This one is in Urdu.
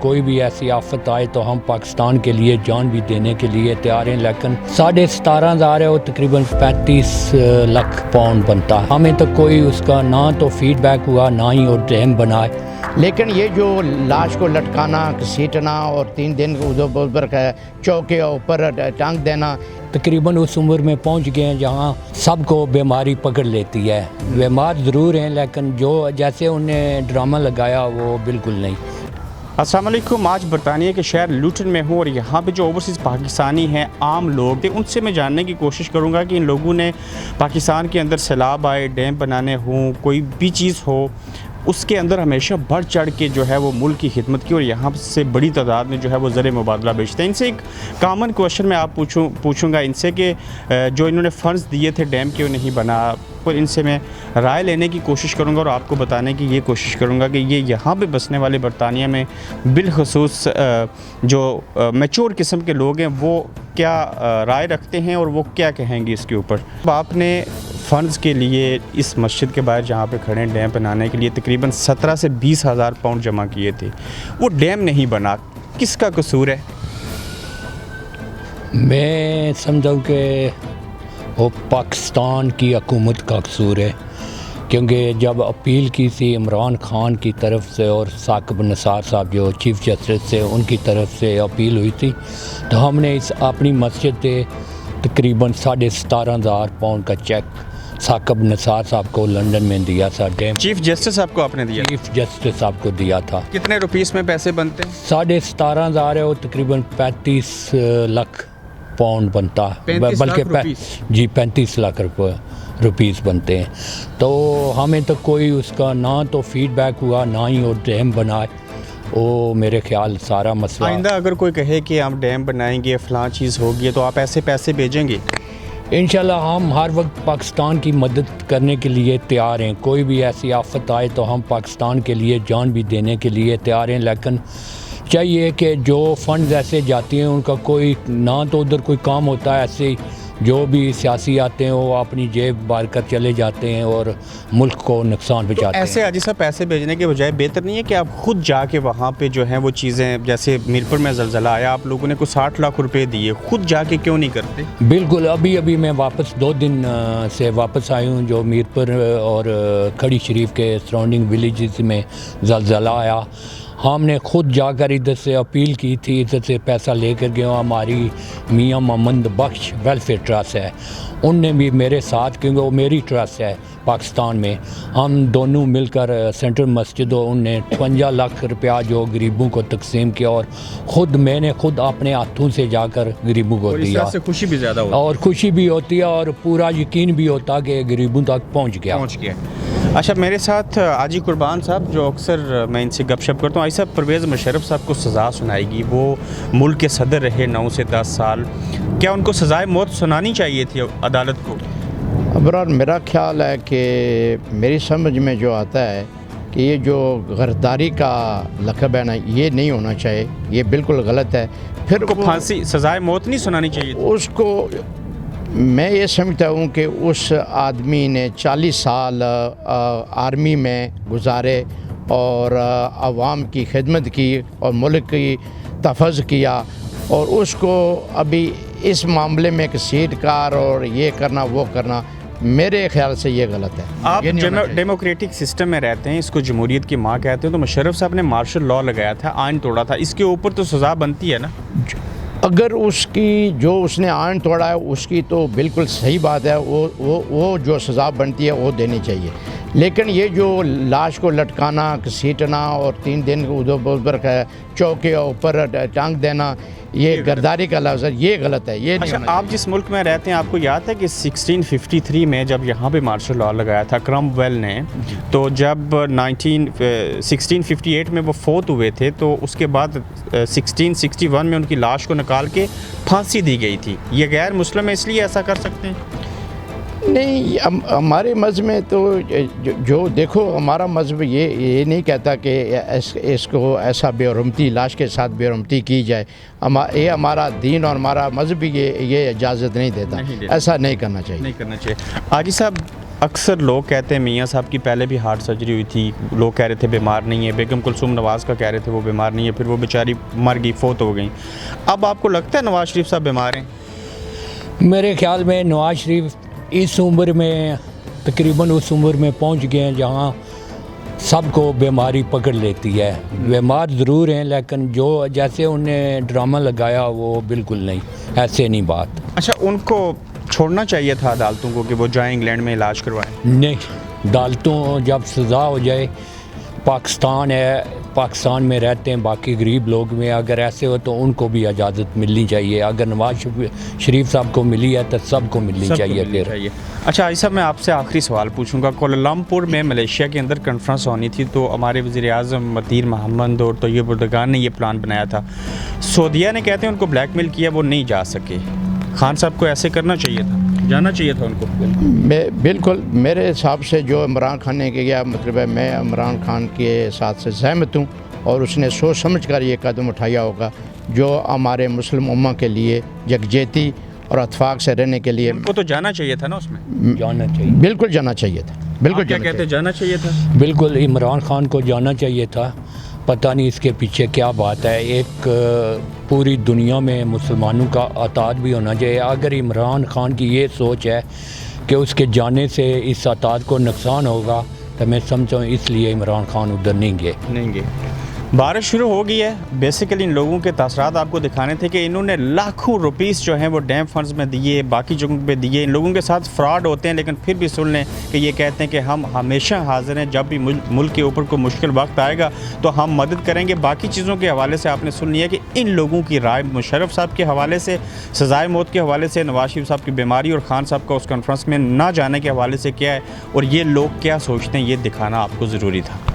کوئی بھی ایسی آفت آئے تو ہم پاکستان کے لیے جان بھی دینے کے لیے تیار ہیں، لیکن 17,500 ہے وہ تقریباً 35 لاکھ پاؤنڈ بنتا ہے۔ ہمیں تو کوئی اس کا نہ تو فیڈ بیک ہوا، نہ ہی وہ ڈیم بنائے۔ لیکن یہ جو لاش کو لٹکانا، گھسیٹنا اور 3 دن ادھر چوکے اوپر ٹانگ دینا، تقریباً اس عمر میں پہنچ گئے ہیں جہاں سب کو بیماری پکڑ لیتی ہے۔ بیمار ضرور ہیں لیکن جو جیسے انہیں ڈرامہ لگایا وہ بالکل نہیں۔ السلام علیکم، آج برطانیہ کے شہر لوٹن میں ہوں اور یہاں پہ جو اوورسیز پاکستانی ہیں، عام لوگ تھے، ان سے میں جاننے کی کوشش کروں گا کہ ان لوگوں نے پاکستان کے اندر سیلاب آئے، ڈیم بنانے ہوں، کوئی بھی چیز ہو، اس کے اندر ہمیشہ بڑھ چڑھ کے جو ہے وہ ملک کی خدمت کی اور یہاں سے بڑی تعداد میں جو ہے وہ زر مبادلہ بیچتے ہیں۔ ان سے ایک کامن کویشچن میں آپ پوچھوں گا ان سے کہ جو انہوں نے فنڈز دیے تھے ڈیم کے وہ نہیں بنا، پر ان سے میں رائے لینے کی کوشش کروں گا اور آپ کو بتانے کی یہ کوشش کروں گا کہ یہ یہاں پہ بسنے والے برطانیہ میں بالخصوص جو میچور قسم کے لوگ ہیں وہ کیا رائے رکھتے ہیں اور وہ کیا کہیں گے اس کے اوپر۔ آپ نے فنڈز کے لیے اس مسجد کے باہر جہاں پہ کھڑے ہیں ڈیم بنانے کے لیے تقریباً 17 سے 20 ہزار پاؤنڈ جمع کیے تھے، وہ ڈیم نہیں بنا، کس کا قصور ہے؟ میں سمجھوں کہ وہ پاکستان کی حکومت کا قصور ہے، کیونکہ جب اپیل کی تھی عمران خان کی طرف سے اور ثاقب نثار صاحب جو چیف جسٹس سے ان کی طرف سے اپیل ہوئی تھی، تو ہم نے اپنی مسجد سے تقریباً 17,500 پاؤنڈ کا چیک ثاقب نثار صاحب کو لنڈن میں دیا تھا۔ ڈیم چیف جسٹس صاحب کو آپ نے دیا؟ چیف جسٹس صاحب کو دیا تھا۔ کتنے روپیس میں پیسے بنتے ہیں؟ 17,500 ہے وہ تقریباً 35 لاکھ پاؤنڈ بنتا ہے، بلکہ 35 لاکھ روپیز بنتے ہیں۔ تو ہمیں تو کوئی اس کا نہ تو فیڈ بیک ہوا، نہ ہی وہ ڈیم بنائے۔ وہ میرے خیال سارا مسئلہ آئندہ اگر کوئی کہے کہ ہم ڈیم بنائیں گے، فلاں چیز ہوگی، تو آپ ایسے پیسے بھیجیں گے؟ انشاءاللہ ہم ہر وقت پاکستان کی مدد کرنے کے لیے تیار ہیں۔ کوئی بھی ایسی آفت آئے تو ہم پاکستان کے لیے جان بھی دینے کے لیے تیار ہیں، لیکن چاہیے کہ جو فنڈز ایسے جاتی ہیں ان کا کوئی نہ تو ادھر کوئی کام ہوتا ہے، ایسے جو بھی سیاسی آتے ہیں وہ اپنی جیب بار کر چلے جاتے ہیں اور ملک کو نقصان پہنچاتے ہیں۔ ایسے عاجز صاحب پیسے بھیجنے کے بجائے بہتر نہیں ہے کہ آپ خود جا کے وہاں پہ جو ہیں وہ چیزیں، جیسے میرپور میں زلزلہ آیا، آپ لوگوں نے کوئی 60 لاکھ روپے دیے، خود جا کے کیوں نہیں کرتے؟ بالکل، ابھی میں واپس 2 دن سے واپس آئی ہوں، جو میرپور اور کھڑی شریف کے سراؤنڈنگ ولیجز میں زلزلہ آیا، ہم نے خود جا کر ادھر سے اپیل کی تھی، ادھر سے پیسہ لے کر گئے۔ ہماری میاں محمد بخش ویلفیئر ٹرسٹ ہے، ان نے بھی میرے ساتھ، کیونکہ وہ میری ٹرسٹ ہے پاکستان میں، ہم دونوں مل کر سینٹرل مسجد اور ان نے 52 لاکھ روپیہ جو غریبوں کو تقسیم کیا، اور میں نے خود اپنے ہاتھوں سے جا کر غریبوں کو دیا، اس سے خوشی بھی زیادہ ہوتی ہے، اور خوشی بھی ہوتی ہے اور پورا یقین بھی ہوتا کہ غریبوں تک پہنچ گیا۔ اچھا، میرے ساتھ آجی قربان صاحب، جو اکثر میں ان سے گپ شپ کرتا ہوں، آج صاحب پرویز مشرف صاحب کو سزا سنائے گی، وہ ملک کے صدر رہے 9 سے 10 سال، کیا ان کو سزائے موت سنانی چاہیے تھی عدالت کو؟ ابرار میرا خیال ہے کہ میری سمجھ میں جو آتا ہے کہ یہ جو غداری کا لقب ہے نا، یہ نہیں ہونا چاہیے، یہ بالکل غلط ہے۔ پھر کو پھانسی، سزائے موت نہیں سنانی چاہیے تھی؟ اس کو میں یہ سمجھتا ہوں کہ اس آدمی نے 40 سال آرمی میں گزارے اور عوام کی خدمت کی اور ملک کی تحفظ کیا، اور اس کو ابھی اس معاملے میں ایک سیٹ کار اور یہ کرنا وہ کرنا، میرے خیال سے یہ غلط ہے۔ آپ ڈیموکریٹک سسٹم میں رہتے ہیں، اس کو جمہوریت کی ماں کہتے ہیں، تو مشرف صاحب نے مارشل لاء لگایا تھا، آئین توڑا تھا، اس کے اوپر تو سزا بنتی ہے نا؟ اگر اس کی جو اس نے آئین توڑا ہے اس کی تو بالکل صحیح بات ہے، وہ جو سزا بنتی ہے وہ دینی چاہیے، لیکن یہ جو لاش کو لٹکانا، گھسیٹنا اور 3 دن ادھر چوکے اوپر ٹانگ دینا، یہ غداری کا لفظ ہے، یہ غلط ہے، یہ نہیں ہونا چاہیے۔ آپ جس ملک میں رہتے ہیں، آپ کو یاد ہے کہ 1653 میں جب یہاں پہ مارشل لاء لگایا تھا کرم ویل نے، تو جب 1658 میں وہ فوت ہوئے تھے تو اس کے بعد 1661 میں ان کی لاش کو نکال کے پھانسی دی گئی تھی، یہ غیر مسلم ہے اس لیے ایسا کر سکتے ہیں؟ نہیں، ہمارے مذہب میں تو جو دیکھو، ہمارا مذہب یہ نہیں کہتا کہ اس کو ایسا بے حرمتی، لاش کے ساتھ بے حرمتی کی جائے، یہ ہمارا دین اور ہمارا مذہب بھی یہ اجازت نہیں دیتا، ایسا نہیں کرنا چاہیے۔ آجی صاحب، اکثر لوگ کہتے ہیں میاں صاحب کی پہلے بھی ہارٹ سرجری ہوئی تھی, لوگ کہہ رہے تھے بیمار نہیں ہے. بیگم کلثوم نواز کا کہہ رہے تھے وہ بیمار نہیں ہے, پھر وہ بیچاری مر گئی, فوت ہو گئیں. اب آپ کو لگتا ہے نواز شریف صاحب بیمار ہیں؟ میرے خیال میں نواز شریف اس عمر میں تقریباً اس عمر میں پہنچ گئے ہیں جہاں سب کو بیماری پکڑ لیتی ہے. بیمار ضرور ہیں لیکن جو جیسے انہیں ڈرامہ لگایا وہ بالکل نہیں, ایسے نہیں بات. اچھا, ان کو چھوڑنا چاہیے تھا عدالتوں کو کہ وہ جائیں انگلینڈ میں علاج کروائیں. نہیں, عدالتوں جب سزا ہو جائے, پاکستان ہے, پاکستان میں رہتے ہیں باقی غریب لوگ میں, اگر ایسے ہو تو ان کو بھی اجازت ملنی چاہیے. اگر نواز شریف صاحب کو ملی ہے تو سب کو ملنی چاہیے. پھر اچھا عائی صاحب, میں آپ سے آخری سوال پوچھوں گا. کوالالمپور میں ملیشیا کے اندر کنفرنس ہونی تھی تو ہمارے وزیر اعظم مطیر محمد اور طیب اردگان نے یہ پلان بنایا تھا. سعودیہ نے کہتے ہیں ان کو بلیک میل کیا, وہ نہیں جا سکے. خان صاحب کو ایسے کرنا چاہیے تھا, جانا چاہیے تھا ان کو. بالکل میرے حساب سے جو عمران خان نے کیا, مطلب ہے میں عمران خان کے ساتھ سے سہمت ہوں, اور اس نے سوچ سمجھ کر یہ قدم اٹھایا ہوگا جو ہمارے مسلم امہ کے لیے یکجہتی اور اتفاق سے رہنے کے لیے. ان کو تو جانا چاہیے تھا نا, اس میں جانا چاہیے, بالکل جانا چاہیے تھا. بالکل کیا کہتے ہیں, جانا چاہیے تھا. بالکل عمران خان کو جانا چاہیے تھا. پتہ نہیں اس کے پیچھے کیا بات ہے. ایک پوری دنیا میں مسلمانوں کا اطاعت بھی ہونا چاہیے. اگر عمران خان کی یہ سوچ ہے کہ اس کے جانے سے اس اطاعت کو نقصان ہوگا تو میں سمجھتا ہوں اس لیے عمران خان ادھر نہیں گئے. بارش شروع ہو گئی ہے. بیسیکلی ان لوگوں کے تاثرات آپ کو دکھانے تھے کہ انہوں نے لاکھوں روپیز جو ہیں وہ ڈیم فنڈز میں دیے, باقی جگہوں پہ دیے. ان لوگوں کے ساتھ فراڈ ہوتے ہیں, لیکن پھر بھی سن لیں کہ یہ کہتے ہیں کہ ہم ہمیشہ حاضر ہیں, جب بھی ملک کے اوپر کوئی مشکل وقت آئے گا تو ہم مدد کریں گے. باقی چیزوں کے حوالے سے آپ نے سن لیا کہ ان لوگوں کی رائے مشرف صاحب کے حوالے سے, سزائے موت کے حوالے سے, نواز شریف صاحب کی بیماری اور خان صاحب کا اس کانفرنس میں نہ جانے کے حوالے سے کیا ہے, اور یہ لوگ کیا سوچتے ہیں یہ دکھانا آپ کو ضروری تھا.